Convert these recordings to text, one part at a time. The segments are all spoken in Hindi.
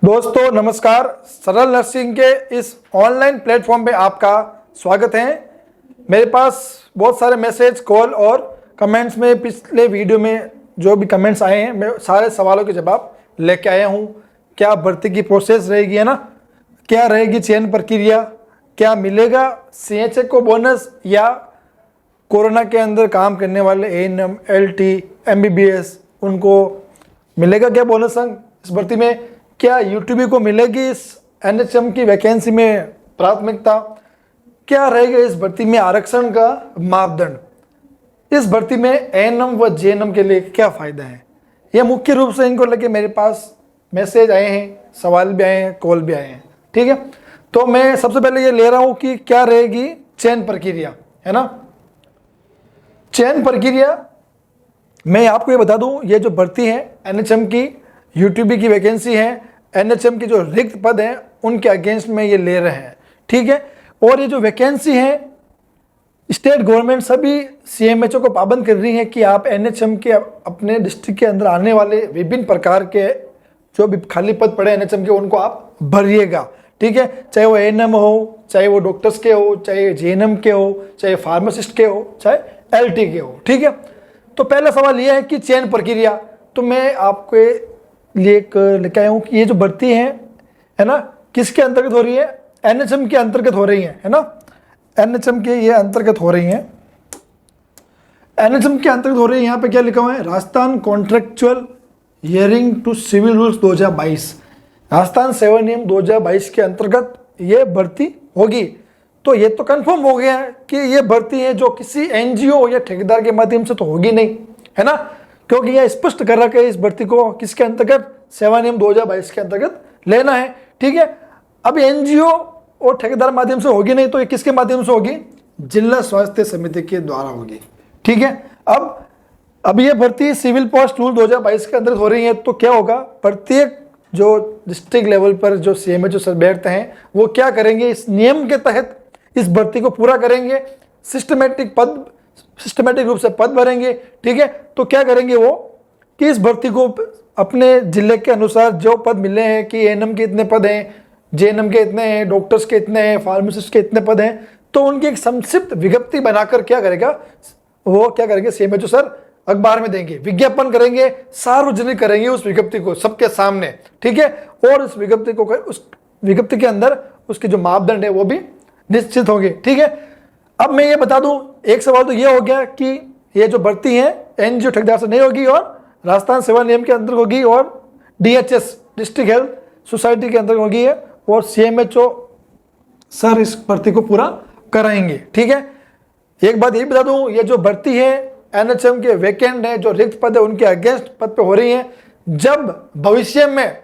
दोस्तों नमस्कार। सरल नर्सिंग के इस ऑनलाइन प्लेटफॉर्म पे आपका स्वागत है। मेरे पास बहुत सारे मैसेज, कॉल और कमेंट्स में पिछले वीडियो में जो भी कमेंट्स आए हैं, मैं सारे सवालों के जवाब लेके आया हूँ। क्या भर्ती की प्रोसेस रहेगी, है ना, क्या रहेगी चयन प्रक्रिया, क्या मिलेगा CHA को बोनस, या कोरोना के अंदर काम करने वाले ANM, LT, MBBS उनको मिलेगा क्या बोनस अंक इस भर्ती में, क्या UTB को मिलेगी इस NHM की वैकेंसी में प्राथमिकता, क्या रहेगा इस भर्ती में आरक्षण का मापदंड, इस भर्ती में ANM व JNM के लिए क्या फ़ायदा है। यह मुख्य रूप से इनको लेके मेरे पास मैसेज आए हैं, सवाल भी आए हैं, कॉल भी आए हैं। ठीक है, तो मैं सबसे पहले ये ले रहा हूँ कि क्या रहेगी चयन प्रक्रिया, है ना। चयन प्रक्रिया मैं आपको ये बता दूं, ये जो भर्ती है NHM की, UTB की वैकेंसी है, NHM की जो रिक्त पद हैं उनके अगेंस्ट में ये ले रहे हैं। ठीक है, और ये जो वैकेंसी है स्टेट गवर्नमेंट सभी CMHO को पाबंद कर रही है कि आप NHM के अपने डिस्ट्रिक्ट के अंदर आने वाले विभिन्न प्रकार के जो भी खाली पद पड़े NHM के उनको आप भरिएगा। ठीक है, चाहे वो ANM हो, चाहे वो डॉक्टर्स के हो, चाहे JNM के हो, चाहे फार्मासिस्ट के हो, चाहे LT के हो। ठीक है, तो पहला सवाल यह है कि चयन प्रक्रिया, तो मैं आपको लिए लेके आया हूँ कि ये जो भर्ती है ना, किसके अंतर्गत हो रही है, NHM के अंतर्गत हो रही है ना, NHM के ये अंतर्गत हो रही है, NHM के अंतर्गत हो रही है। यहाँ पे क्या लिखा हुआ है, Rajasthan contractual hiring to civil rules 2022, Rajasthan सेवा नियम 2022 के अंतर्गत ये भर्ती होगी। तो ये तो कंफर्म हो गया है कि ये भर्ती है जो किसी NGO या ठेकेदार के माध्यम से तो होगी नहीं, है ना, क्योंकि यह स्पष्ट कर रखा है इस भर्ती को किसके अंतर्गत, सेवा नियम 2022 के अंतर्गत लेना है। ठीक है, अब NGO और ठेकेदार माध्यम से होगी नहीं, तो ये किसके माध्यम से होगी, जिला स्वास्थ्य समिति के द्वारा होगी। ठीक है, अब ये भर्ती सिविल पोस्ट रूल 2022 के अंतर्गत हो रही है। तो क्या होगा, प्रत्येक जो डिस्ट्रिक्ट लेवल पर जो CMHO सर बैठते हैं वो क्या करेंगे, इस नियम के तहत इस भर्ती को पूरा करेंगे, सिस्टमेटिक रूप से पद भरेंगे। ठीक है, तो क्या करेंगे वो कि इस भर्ती को अपने जिले के अनुसार जो पद मिले हैं कि ANM के इतने पद हैं, JNM के इतने हैं, डॉक्टर्स के इतने हैं, फार्मासिस्ट के इतने पद हैं, तो उनकी एक संक्षिप्त विज्ञप्ति बनाकर क्या करेगा वो, क्या करेंगे CMHO सर अखबार में देंगे, विज्ञापन करेंगे, सार्वजनिक करेंगे उस विज्ञप्ति को सबके सामने। ठीक है, और उस विज्ञप्ति के अंदर उसके जो मापदंड है वो भी निश्चित होंगे। ठीक है, अब मैं ये बता दूं, एक सवाल तो ये हो गया कि ये जो भर्ती है NGO ठेकेदार से नहीं होगी और राजस्थान सेवा नियम के अंदर होगी और DHS डिस्ट्रिक्ट हेल्थ सोसाइटी के अंदर होगी है, और CMHO सर इस भर्ती को पूरा कराएंगे। ठीक है, एक बात ये बता दूं, ये जो भर्ती है NHM के वैकेंट है, जो रिक्त पद है उनके अगेंस्ट पद पे हो रही है। जब भविष्य में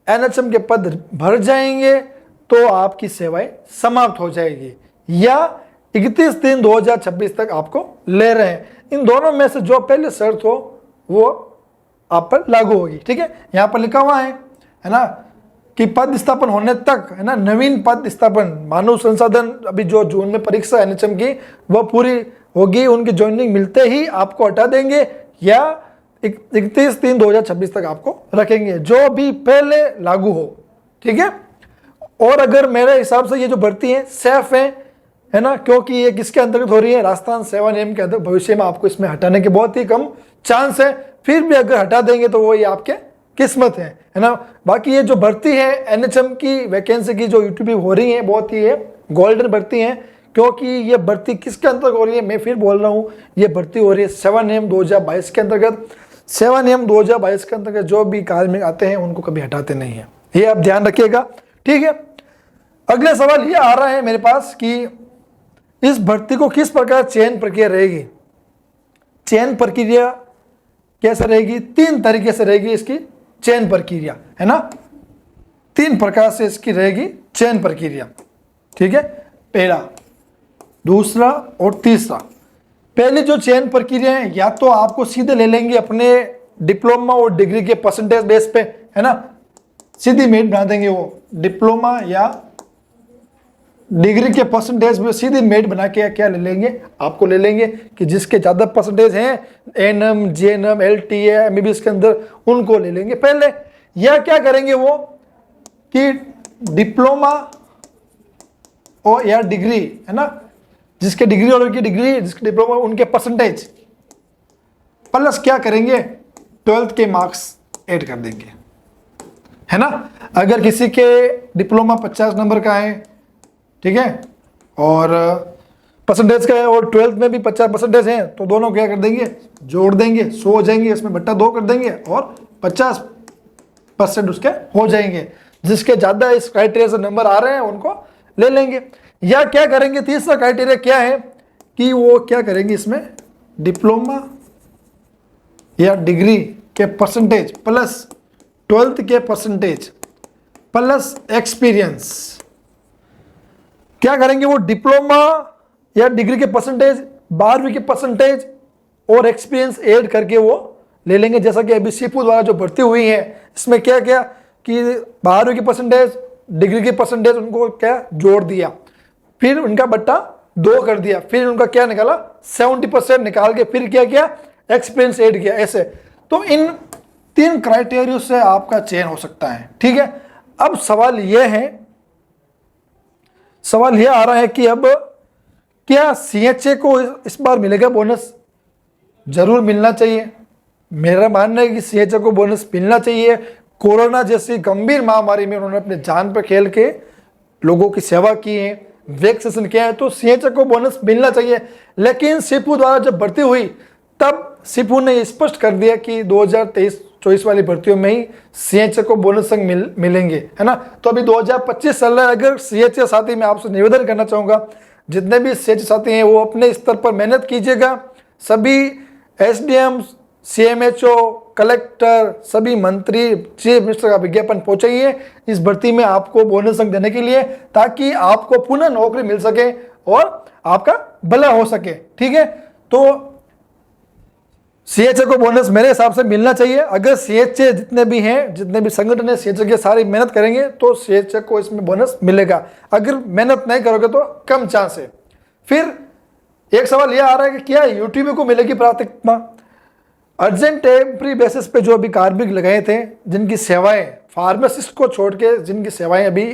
NHM के पद भर जाएंगे तो आपकी सेवाएं समाप्त हो जाएगी, या 31/3/2026 तक आपको ले रहे हैं। इन दोनों में से जो पहले शर्त हो वो आप पर लागू होगी। ठीक है, यहाँ पर लिखा हुआ है ना, कि पद स्थापन होने तक, है ना, नवीन पद स्थापन मानव संसाधन, अभी जो जून में परीक्षा NHM की वह पूरी होगी, उनकी ज्वाइनिंग मिलते ही आपको हटा देंगे, या 31/3/2026 तक आपको रखेंगे, जो भी पहले लागू हो। ठीक है, और अगर मेरे हिसाब से ये जो भर्ती है सेफ है ना, क्योंकि ये किसके अंतर्गत हो रही है, राजस्थान सेवा नियम के अंतर्गत, भविष्य में आपको इसमें हटाने के बहुत ही कम चांस है, फिर भी अगर हटा देंगे तो वो ये आपके किस्मत है ना। बाकी ये जो भर्ती है NHM की वैकेंसी की जो UTB हो रही है, बहुत ही ये गोल्डन भर्ती है, क्योंकि ये भर्ती किसके अंतर्गत हो रही है, मैं फिर बोल रहा हूँ, ये भर्ती हो रही है सेवा नियम 2022 के अंतर्गत। सेवा नियम 2022 के अंतर्गत जो भी कार्य में आते हैं उनको कभी हटाते नहीं है, ये आप ध्यान रखिएगा। ठीक है, अगला सवाल ये आ रहा है मेरे पास कि इस भर्ती को किस प्रकार चयन प्रक्रिया रहेगी। चयन प्रक्रिया कैसे रहेगी, 3 तरीके से रहेगी इसकी चयन प्रक्रिया, है ना, 3 प्रकार से इसकी रहेगी चयन प्रक्रिया। ठीक है, पहला, दूसरा और तीसरा। पहली जो चयन प्रक्रिया है, या तो आपको सीधे ले लेंगे अपने डिप्लोमा और डिग्री के परसेंटेज बेस पे, है ना, सीधी मेरिट बना देंगे, वो डिप्लोमा या डिग्री के परसेंटेज में सीधी मेरिट बना के क्या ले लेंगे, आपको ले लेंगे कि जिसके ज़्यादा परसेंटेज हैं ANM, JNM, LT, MBBS के अंदर, उनको ले लेंगे पहले। या क्या करेंगे वो कि डिप्लोमा और या डिग्री है ना, जिसके डिग्री और उनकी डिग्री, जिसके डिप्लोमा उनके परसेंटेज प्लस क्या करेंगे 12th के मार्क्स ऐड कर देंगे, है ना। अगर किसी के डिप्लोमा 50 नंबर का है, ठीक है, और परसेंटेज का है, और 12th में भी 50% है, तो दोनों क्या कर देंगे, जोड़ देंगे, 100 हो जाएंगे, इसमें बट्टा 2 कर देंगे और 50% उसके हो जाएंगे। जिसके ज़्यादा इस क्राइटेरिया से नंबर आ रहे हैं उनको ले लेंगे। या क्या करेंगे, तीसरा क्राइटेरिया क्या है कि वो क्या करेंगे, इसमें डिप्लोमा या डिग्री के परसेंटेज प्लस 12th के परसेंटेज प्लस एक्सपीरियंस, क्या करेंगे वो डिप्लोमा या डिग्री के परसेंटेज, 12वीं के परसेंटेज और एक्सपीरियंस ऐड करके वो ले लेंगे। जैसा कि अभी सीपू द्वारा जो भर्ती हुई है, इसमें क्या क्या कि 12वीं के परसेंटेज, डिग्री के परसेंटेज उनको क्या जोड़ दिया, फिर उनका बट्टा 2 कर दिया, फिर उनका क्या निकाला 70% निकाल के फिर क्या किया, एक्सपीरियंस ऐड किया। ऐसे तो इन 3 क्राइटेरिया से आपका चयन हो सकता है, ठीक है। अब सवाल यह आ रहा है कि अब क्या सीएचए को इस बार मिलेगा बोनस? जरूर मिलना चाहिए। मेरा मानना है कि सीएचए को बोनस मिलना चाहिए। कोरोना जैसी गंभीर महामारी में उन्होंने अपने जान पर खेल के लोगों की सेवा की है, वैक्सीनेशन किया है, तो सीएचए को बोनस मिलना चाहिए। लेकिन सीपू द्वारा जब भर्ती हुई तब सीपू ने स्पष्ट कर दिया कि 2023-24 वाली भर्तियों में ही सीएचए को बोनस अंक मिलेंगे, है ना। तो अभी 2025 चल रहा है। अगर सीएचए साथी, मैं आपसे निवेदन करना चाहूँगा, जितने भी सीएचए साथी हैं वो अपने स्तर पर मेहनत कीजिएगा। सभी एसडीएम, सीएमएचओ, कलेक्टर, सभी मंत्री, चीफ मिनिस्टर का विज्ञापन पहुंचाइए इस भर्ती में आपको बोनस अंक देने के लिए, ताकि आपको पुनः नौकरी मिल सके और आपका भला हो सके, ठीक है। तो सीएचए को बोनस मेरे हिसाब से मिलना चाहिए। अगर सीएचए जितने भी हैं, जितने भी संगठन है सीएचए के, सारी मेहनत करेंगे तो सीएचए को इसमें बोनस मिलेगा। अगर मेहनत नहीं करोगे तो कम चांस है। फिर एक सवाल यह आ रहा है कि क्या यूटीबी को मिलेगी प्राथमिकता? अर्जेंट टेम्परी बेसिस पे जो अभी कार्मिक लगाए थे, जिनकी सेवाएं, फार्मासिस्ट को छोड़ के जिनकी सेवाएं अभी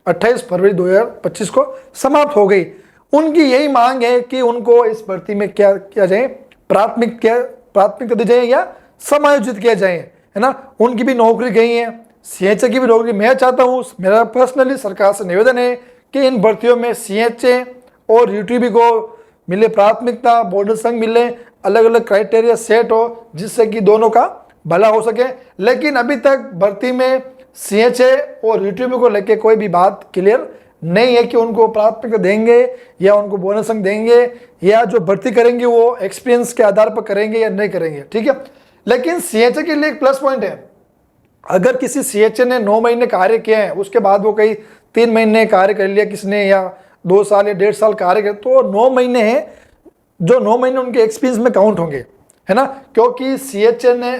28 फरवरी 2025 को समाप्त हो गई, उनकी यही मांग है कि उनको इस भर्ती में क्या किया जाए, प्राथमिकता दी जाए या समायोजित किया जाए, है ना। उनकी भी नौकरी गई है, सीएचए की भी नौकरी। मैं चाहता हूँ, मेरा पर्सनली सरकार से निवेदन है कि इन भर्तियों में सीएचए और यूटीबी को मिले प्राथमिकता, बोनस अंक मिले, अलग अलग क्राइटेरिया सेट हो जिससे कि दोनों का भला हो सके। लेकिन अभी तक भर्ती में सीएचए और यूटीबी को लेके कोई भी बात क्लियर नहीं है कि उनको प्राथमिकता देंगे या उनको बोनस अंक देंगे, या जो भर्ती करेंगे वो एक्सपीरियंस के आधार पर करेंगे या नहीं करेंगे, ठीक है। लेकिन सीएचए के लिए एक प्लस पॉइंट है, अगर किसी सीएचए ने 9 महीने कार्य किया है, उसके बाद वो कई 3 महीने कार्य कर लिया किसने, या 2 साल या 1.5 साल कार्य कर, तो 9 महीने हैं, जो 9 महीने उनके एक्सपीरियंस में काउंट होंगे, है ना। क्योंकि सीएचए ने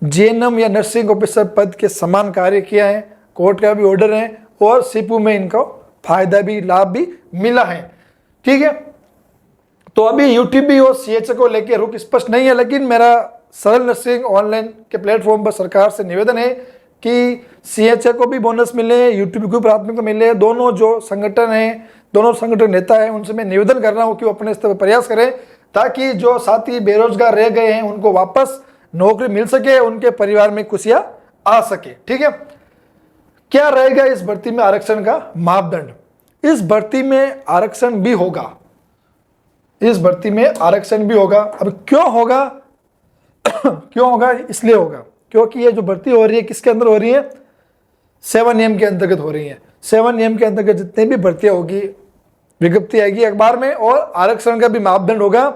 जेएनएम या नर्सिंग ऑफिसर पद के समान कार्य किया है, कोर्ट का भी ऑर्डर है, और सीपू में इनको फायदा भी, लाभ भी मिला है, ठीक है। तो अभी यूटीबी और सीएचए को लेकर रुख स्पष्ट नहीं है, लेकिन मेरा सरल नर्सिंग ऑनलाइन के प्लेटफॉर्म पर सरकार से निवेदन है कि सीएचए को भी बोनस मिले, यूटीबी को प्राथमिकता मिले। दोनों जो संगठन हैं, दोनों संगठन नेता हैं, उनसे मैं निवेदन कर रहा हूँ कि वो अपने स्तर पर प्रयास करें, ताकि जो साथी बेरोजगार रह गए हैं उनको वापस नौकरी मिल सके, उनके परिवार में खुशियां आ सके, ठीक है। क्या रहेगा इस भर्ती में आरक्षण का मापदंड? इस भर्ती में आरक्षण भी होगा, इस भर्ती में आरक्षण भी होगा। अब क्यों होगा? क्यों होगा? इसलिए होगा क्योंकि ये जो भर्ती हो रही है किसके अंदर हो रही है? 7 नियम के अंतर्गत हो रही है। 7 नियम के अंतर्गत जितनी भी भर्तियां होगी, विज्ञप्ति आएगी अखबार में, और आरक्षण का भी मापदंड होगा।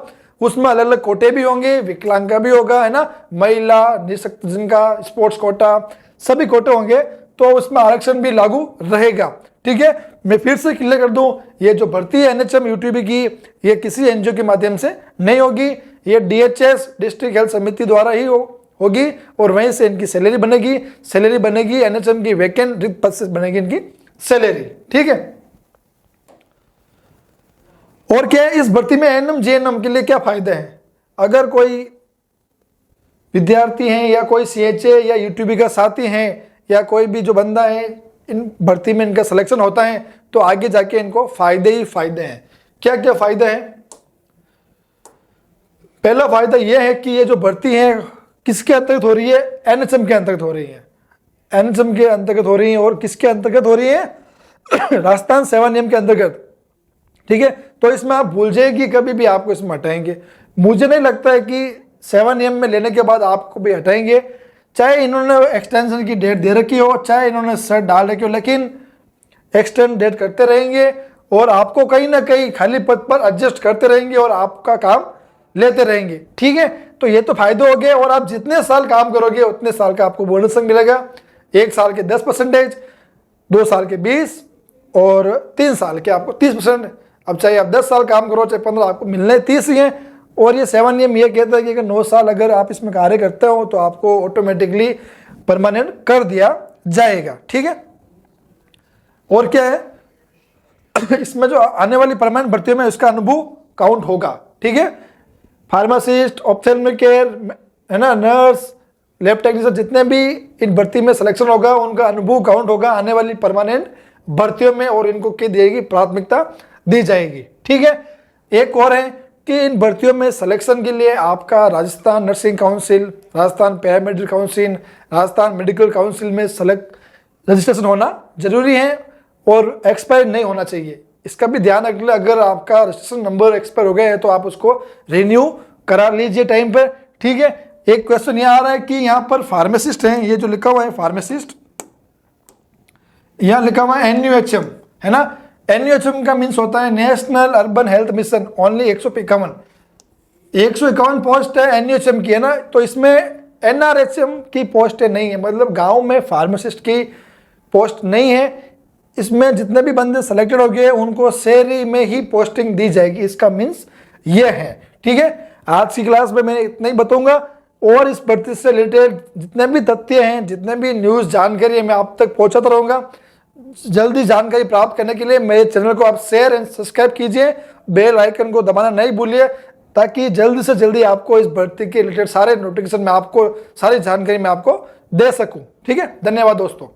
उसमें अलग अलग कोटे भी होंगे, विकलांग का भी होगा, है ना, महिला, निःशक्तजन का, स्पोर्ट्स कोटा, सभी कोटे होंगे, तो उसमें आरक्षण भी लागू रहेगा, ठीक है। मैं फिर से क्लियर कर दूं, ये जो भर्ती है एनएचएम यूटीबी की, ये किसी एनजीओ के माध्यम से नहीं होगी, ये डीएचएस, डिस्ट्रिक्ट हेल्थ समिति द्वारा ही होगी, और वहीं से इनकी सैलरी बनेगी एनएचएम की वैकेंट रिक्त पद से बनेगी इनकी सैलरी, ठीक है। और क्या है इस भर्ती में एएनएम जेएनएम के लिए क्या फायदे हैं? अगर कोई विद्यार्थी हैं या कोई सीएचए या यूटीबी का साथी हैं या कोई भी जो बंदा है इन भर्ती में इनका सिलेक्शन होता है तो आगे जाके इनको फायदे ही फायदे हैं। क्या क्या फायदे हैं? पहला फायदा यह है कि ये जो भर्ती है किसके अंतर्गत हो रही है? एनएचएम के अंतर्गत हो रही है। एनएचएम के अंतर्गत हो रही है और किसके अंतर्गत हो रही है? राजस्थान सेवा नियम के अंतर्गत। ठीक है, तो इसमें आप भूल जाइए कि कभी भी आपको इसमें हटाएंगे। मुझे नहीं लगता है कि सेवा नियम में लेने के बाद आपको भी हटाएंगे, चाहे इन्होंने एक्सटेंशन की डेट दे रखी हो, चाहे इन्होंने शर्त डाल रखी हो, लेकिन एक्सटेंड डेट करते रहेंगे और आपको कहीं ना कहीं खाली पद पर एडजस्ट करते रहेंगे और आपका काम लेते रहेंगे। ठीक है, तो ये तो फायदे हो गए। और आप जितने साल काम करोगे उतने साल का आपको बोनस मिलेगा। 1 साल के 10%, 2 साल के 20 और 3 साल के आपको 30%। अब चाहे आप 10 साल काम करो चाहे 15, आपको मिलने 30 ही हैं। और ये सेवा नियम ये कहता है कि अगर 9 साल अगर आप इसमें कार्य करते हो तो आपको ऑटोमेटिकली परमानेंट कर दिया जाएगा। ठीक है, और क्या है इसमें जो आने वाली परमानेंट भर्तियों में इसका अनुभव काउंट होगा। ठीक है, फार्मासिस्ट, ऑप्थेल्मिक केयर, है ना, नर्स, लैब टेक्नीशियन, जितने भी इन भर्ती में सिलेक्शन होगा उनका अनुभव काउंट होगा आने वाली परमानेंट भर्तियों में और इनको क्या देगी? प्राथमिकता दी जाएगी। ठीक है, एक और है कि इन भर्तियों में सिलेक्शन के लिए आपका Rajasthan nursing council, Rajasthan paramedical council, Rajasthan medical council में रजिस्ट्रेशन होना जरूरी है और एक्सपायर नहीं होना चाहिए। इसका भी ध्यान रख लें, अगर आपका रजिस्ट्रेशन नंबर एक्सपायर हो गया है तो आप उसको रिन्यू करा लीजिए टाइम पर। ठीक है, एक क्वेश्चन यह आ रहा है कि यहाँ पर फार्मासिस्ट हैं, ये जो लिखा हुआ है फार्मासिस्ट, यहाँ लिखा हुआ है NUHM, है ना। NUHM का मीन्स होता है national urban health mission. Only 151 post है NUHM की, है ना। तो इसमें NRHM की पोस्टें नहीं है, मतलब गांव में फार्मासिस्ट की पोस्ट नहीं है। इसमें जितने भी बंदे सेलेक्टेड हो गए उनको शहरी में ही पोस्टिंग दी जाएगी, इसका मीन्स ये है। ठीक है, आज की क्लास में मैं इतना ही बताऊंगा और इस भर्ती से रिलेटेड जितने भी तथ्य हैं, जितने भी न्यूज़ जानकारी है, मैं आप तक पहुंचाता रहूंगा। जल्दी जानकारी प्राप्त करने के लिए मेरे चैनल को आप शेयर एंड सब्सक्राइब कीजिए, बेल आइकन को दबाना नहीं भूलिए, ताकि जल्दी से जल्दी आपको इस भर्ती के रिलेटेड सारे नोटिफिकेशन में आपको सारी जानकारी मैं आपको दे सकूं। ठीक है, धन्यवाद दोस्तों।